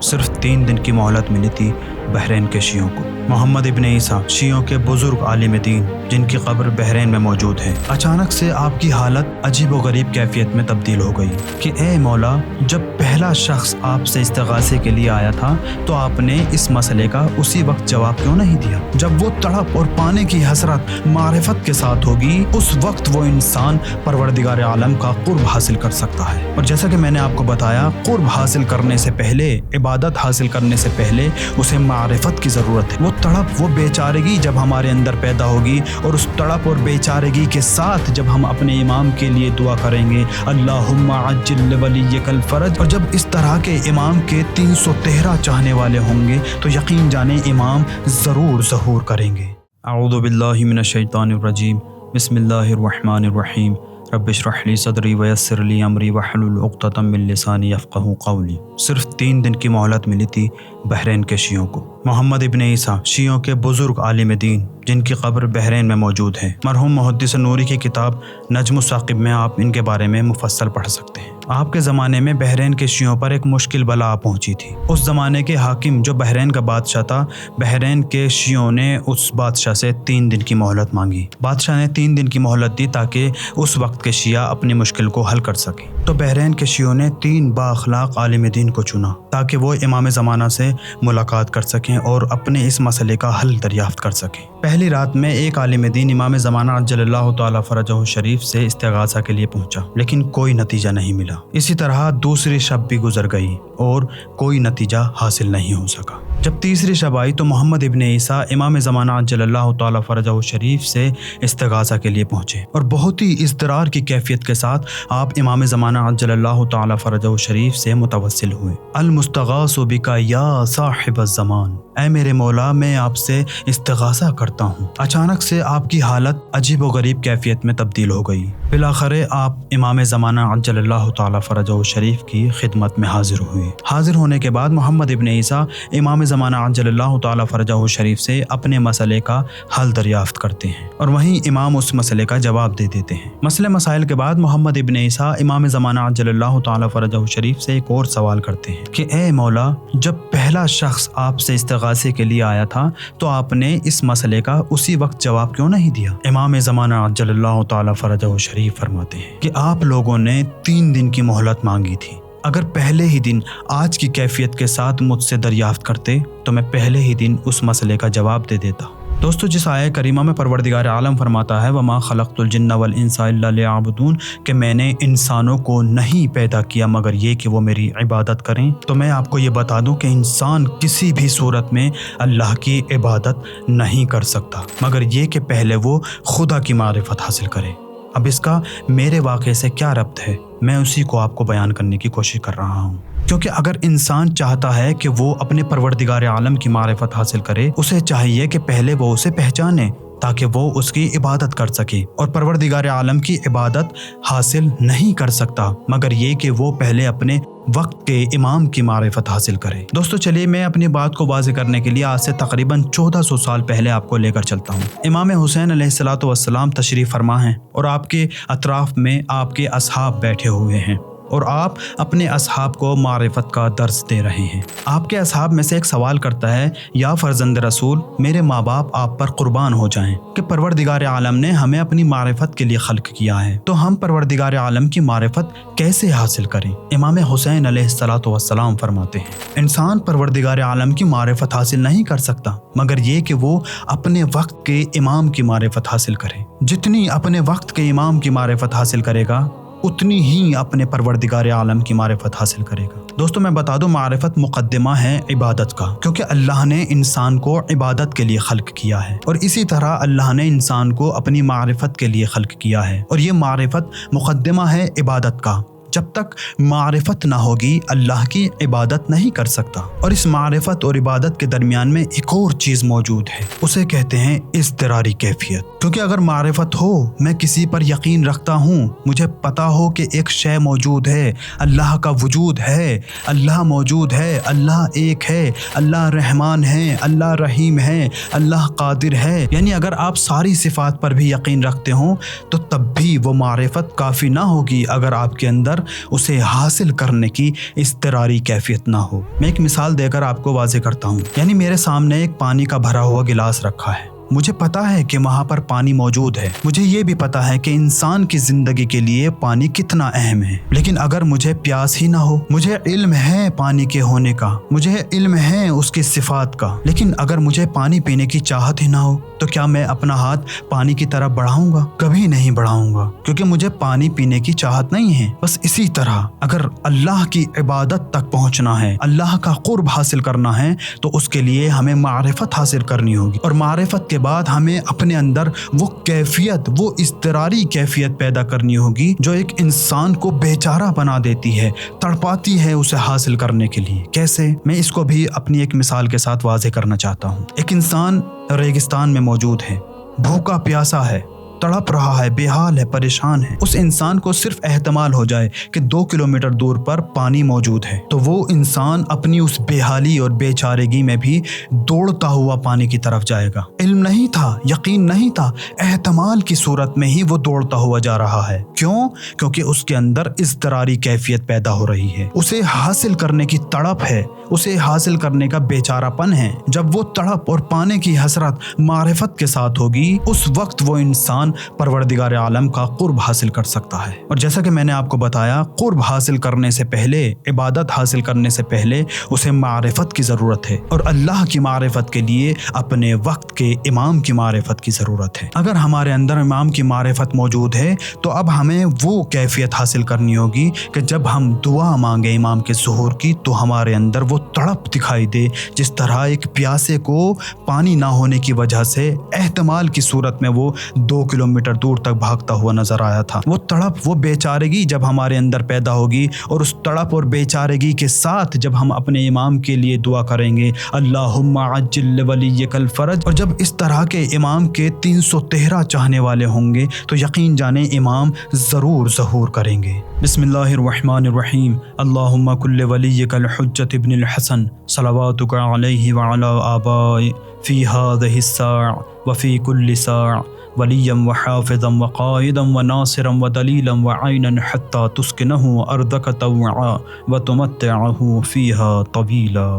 صرف 3 دن کی مہلت ملی تھی بحرین کے شیعوں کو۔ محمد ابن عیسیٰ شیعوں کے بزرگ عالم دین جن کی قبر بحرین میں موجود ہے، اچانک سے آپ کی حالت عجیب و غریب کیفیت میں تبدیل ہو گئی کہ اے مولا، جب پہلا شخص آپ سے استغاثے کے لیے آیا تھا تو آپ نے اس مسئلے کا اسی وقت جواب کیوں نہیں دیا؟ جب وہ تڑپ اور پانے کی حسرت معرفت کے ساتھ ہوگی، اس وقت وہ انسان پروردگار عالم کا قرب حاصل کر سکتا ہے۔ اور جیسا کہ میں نے آپ کو بتایا، قرب حاصل کرنے سے پہلے، عبادت حاصل کرنے سے پہلے اسے معرفت کی ضرورت ہے۔ وہ تڑپ، وہ بے چارگی جب ہمارے اندر پیدا ہوگی، اور اس تڑپ اور بے چارگی کے ساتھ جب ہم اپنے امام کے لیے دعا کریں گے، اللہم عجل لولیک الفرج، اور جب اس طرح کے امام کے 313 چاہنے والے ہوں گے تو یقین جانیں امام ضرور ظہور کریں گے۔ اعوذ باللہ من الشیطان الرجیم، بسم اللہ الرحمن الرحیم، رب اشرح لی صدری ویسر لی امری واحلل عقدۃ من لسانی یفقہوا قولی۔ صرف 3 دن کی مہلت ملی تھی بحرین کے شیعوں کو۔ محمد ابن عیسیٰ شیعوں کے بزرگ عالم دین جن کی قبر بحرین میں موجود ہے، مرحوم محدث نوری کی کتاب نجم الثاقب میں آپ ان کے بارے میں مفصل پڑھ سکتے ہیں۔ آپ کے زمانے میں بحرین کے شیعوں پر ایک مشکل بلا پہنچی تھی۔ اس زمانے کے حاکم جو بحرین کا بادشاہ تھا، بحرین کے شیعوں نے اس بادشاہ سے 3 دن کی مہلت مانگی۔ بادشاہ نے 3 دن کی مہلت دی تاکہ اس وقت کے شیعہ اپنی مشکل کو حل کر سکیں۔ تو بحرین کے شیعوں نے 3 بااخلاق عالم دین کو چنا تاکہ وہ امام زمانہ سے ملاقات کر سکیں اور اپنے اس مسئلے کا حل دریافت کر سکیں۔ پہلی رات میں ایک عالم دین امام زمانہ عجل اللہ تعالیٰ فرجہ شریف سے استغاثہ کے لیے پہنچا، لیکن کوئی نتیجہ نہیں ملا۔ اسی طرح دوسری شب بھی گزر گئی اور کوئی نتیجہ حاصل نہیں ہو سکا۔ جب تیسری شب آئی تو محمد ابن عیسیٰ امام زمانہ عجل اللہ تعالیٰ فرجہ شریف سے استغاثہ کے لیے پہنچے، اور بہت ہی اضطرار کی کیفیت کے ساتھ آپ امام زمانہ عجل اللہ تعالیٰ فرجہ شریف سے متوسل ہوئے۔ المستغاث بک یا صاحب الزمان، اے میرے مولا، میں آپ سے استغاثہ کرتا ہوں۔ اچانک سے آپ کی حالت عجیب و غریب کیفیت میں تبدیل ہو گئی۔ بالآخر آپ امام زمانہ عجل اللہ تعالیٰ فرجہ شریف کی خدمت میں حاضر ہوئے۔ حاضر ہونے کے بعد محمد ابن عیسیٰ امام زمانہ عجل اللہ تعالیٰ فرجہ شریف سے اپنے مسئلے کا حل دریافت کرتے ہیں، اور وہیں امام اس مسئلے کا جواب دے دیتے ہیں۔ مسئلے مسائل کے بعد محمد ابن عیسیٰ امام زمانہ عجل اللہ تعالیٰ فرجہ شریف سے ایک اور سوال کرتے ہیں کہ اے مولا، جب پہلا شخص آپ سے استغاثے کے لیے آیا تھا تو آپ نے اس مسئلے کا اسی وقت جواب کیوں نہیں دیا؟ امام زمانہ عجل اللہ تعالیٰ فرجہ شریف فرماتے ہیں کہ آپ لوگوں نے 3 دن کی مہلت مانگی تھی۔ اگر پہلے ہی دن آج کی کیفیت کے ساتھ مجھ سے دریافت کرتے تو میں پہلے ہی دن اس مسئلے کا جواب دے دیتا۔ دوستو، جس آیہ کریمہ میں پروردگار عالم فرماتا ہے وَمَا خَلَقْتُ الْجِنَّ وَالْإِنسَ إِلَّا لِيَعْبُدُونَ، کہ میں نے انسانوں کو نہیں پیدا کیا مگر یہ کہ وہ میری عبادت کریں، تو میں آپ کو یہ بتا دوں کہ انسان کسی بھی صورت میں اللہ کی عبادت نہیں کر سکتا مگر یہ کہ پہلے وہ خدا کی معرفت حاصل کرے۔ اب اس کا میرے واقعے سے کیا ربط ہے؟ میں اسی کو آپ کو بیان کرنے کی کوشش کر رہا ہوں، کیونکہ اگر انسان چاہتا ہے کہ وہ اپنے پروردگار عالم کی معرفت حاصل کرے، اسے چاہیے کہ پہلے وہ اسے پہچانے تاکہ وہ اس کی عبادت کر سکے، اور پروردگار عالم کی عبادت حاصل نہیں کر سکتا مگر یہ کہ وہ پہلے اپنے وقت کے امام کی معرفت حاصل کرے۔ دوستو، چلیے میں اپنی بات کو واضح کرنے کے لیے آج سے تقریباً 1400 سال پہلے آپ کو لے کر چلتا ہوں۔ امام حسین علیہ الصلوۃ والسلام تشریف فرما ہیں، اور آپ کے اطراف میں آپ کے اصحاب بیٹھے ہوئے ہیں، اور آپ اپنے اصحاب کو معرفت کا درس دے رہے ہیں۔ آپ کے اصحاب میں سے ایک سوال کرتا ہے، یا فرزند رسول، میرے ماں باپ آپ پر قربان ہو جائیں کہ پروردگار عالم نے ہمیں اپنی معرفت کے لیے خلق کیا ہے، تو ہم پروردگار عالم کی معرفت کیسے حاصل کریں؟ امام حسین علیہ الصلوۃ والسلام فرماتے ہیں، انسان پروردگار عالم کی معرفت حاصل نہیں کر سکتا مگر یہ کہ وہ اپنے وقت کے امام کی معرفت حاصل کرے۔ جتنی اپنے وقت کے امام کی معرفت حاصل کرے گا، اتنی ہی اپنے پروردگار عالم کی معرفت حاصل کرے گا۔ دوستو، میں بتا دوں، معرفت مقدمہ ہے عبادت کا، کیونکہ اللہ نے انسان کو عبادت کے لیے خلق کیا ہے، اور اسی طرح اللہ نے انسان کو اپنی معرفت کے لیے خلق کیا ہے، اور یہ معرفت مقدمہ ہے عبادت کا۔ جب تک معرفت نہ ہوگی اللہ کی عبادت نہیں کر سکتا، اور اس معرفت اور عبادت کے درمیان میں ایک اور چیز موجود ہے، اسے کہتے ہیں اضطراری کیفیت۔ کیونکہ اگر معرفت ہو، میں کسی پر یقین رکھتا ہوں، مجھے پتا ہو کہ ایک شے موجود ہے، اللہ کا وجود ہے، اللہ موجود ہے، اللہ ایک ہے، اللہ رحمان ہے، اللہ رحیم ہے، اللہ قادر ہے، یعنی اگر آپ ساری صفات پر بھی یقین رکھتے ہوں تو تب بھی وہ معرفت کافی نہ ہوگی اگر آپ کے اندر اسے حاصل کرنے کی اضطراری کیفیت نہ ہو۔ میں ایک مثال دے کر آپ کو واضح کرتا ہوں۔ یعنی میرے سامنے ایک پانی کا بھرا ہوا گلاس رکھا ہے، مجھے پتا ہے کہ وہاں پر پانی موجود ہے، مجھے یہ بھی پتا ہے کہ انسان کی زندگی کے لیے پانی کتنا اہم ہے، لیکن اگر مجھے پیاس ہی نہ ہو، مجھے علم ہے پانی کے ہونے کا، مجھے علم ہے اس کی صفات کا، لیکن اگر مجھے پانی پینے کی چاہت ہی نہ ہو تو کیا میں اپنا ہاتھ پانی کی طرف بڑھاؤں گا؟ کبھی نہیں بڑھاؤں گا، کیونکہ مجھے پانی پینے کی چاہت نہیں ہے۔ بس اسی طرح اگر اللہ کی عبادت تک پہنچنا ہے، اللہ کا قرب حاصل کرنا ہے، تو اس کے لیے ہمیں معرفت حاصل کرنی ہوگی، اور معرفت کے بعد ہمیں اپنے اندر وہ کیفیت، وہ اضطراری کیفیت پیدا کرنی ہوگی جو ایک انسان کو بے چارہ بنا دیتی ہے، تڑپاتی ہے اسے حاصل کرنے کے لیے۔ کیسے؟ میں اس کو بھی اپنی ایک مثال کے ساتھ واضح کرنا چاہتا ہوں۔ ایک انسان ریگستان میں موجود ہے، بھوکا پیاسا ہے، تڑپ رہا ہے، بے حال ہے، پریشان ہے۔ اس انسان کو صرف احتمال ہو جائے کہ 2 کلومیٹر دور پر پانی موجود ہے تو وہ انسان اپنی اس بے حالی اور بے چارگی میں بھی دوڑتا ہوا پانی کی طرف جائے گا۔ علم نہیں تھا، یقین نہیں تھا، احتمال کی صورت میں ہی وہ دوڑتا ہوا جا رہا ہے۔ کیوں؟ کیونکہ اس کے اندر اضطراری کیفیت پیدا ہو رہی ہے، اسے حاصل کرنے کی تڑپ ہے، اسے حاصل کرنے کا بے چارہ پن ہے۔ جب وہ تڑپ اور پانے کی حسرت معرفت کے ساتھ ہوگی، اس وقت وہ انسان پروردگار عالم کا قرب حاصل کر سکتا ہے۔ اور جیسا کہ میں نے آپ کو بتایا، قرب حاصل کرنے سے پہلے، عبادت حاصل کرنے سے پہلے اسے معرفت کی ضرورت ہے، اور اللہ کی معرفت کے لیے اپنے وقت کے امام کی معرفت کی ضرورت ہے۔ اگر ہمارے اندر امام کی معرفت موجود ہے تو اب ہمیں وہ کیفیت حاصل کرنی ہوگی کہ جب ہم دعا مانگے امام کے ظہور کی تو ہمارے اندر وہ تڑپ دکھائی دے، جس طرح ایک پیاسے کو پانی نہ ہونے کی وجہ سے احتمال کی صورت میں وہ 2 کلومیٹر دور تک بھاگتا ہوا نظر آیا تھا۔ وہ تڑپ، وہ بے چارگی جب ہمارے اندر پیدا ہوگی، اور اس تڑپ اور بے چارگی کے ساتھ جب ہم اپنے امام کے لیے دعا کریں گے، اللہم عجل لولیک الفرج، اور جب اس طرح کے امام کے 313 چاہنے والے ہوں گے تو یقین جانیں امام ضرور ظہور کریں گے۔ بسم اللہ الرحمن الرحیم۔ اللہم کل ولیک الحجۃ ابن الحسن صلواتک علیہ وعلی آبائہ فی ہذہ الساعہ وفی کل ساعہ ولیا وحافظا وقائدا وناصرا ودلیلا وعینا حتی تسکنہ ارضک طوعا وتمتعہ فیہا طویلا۔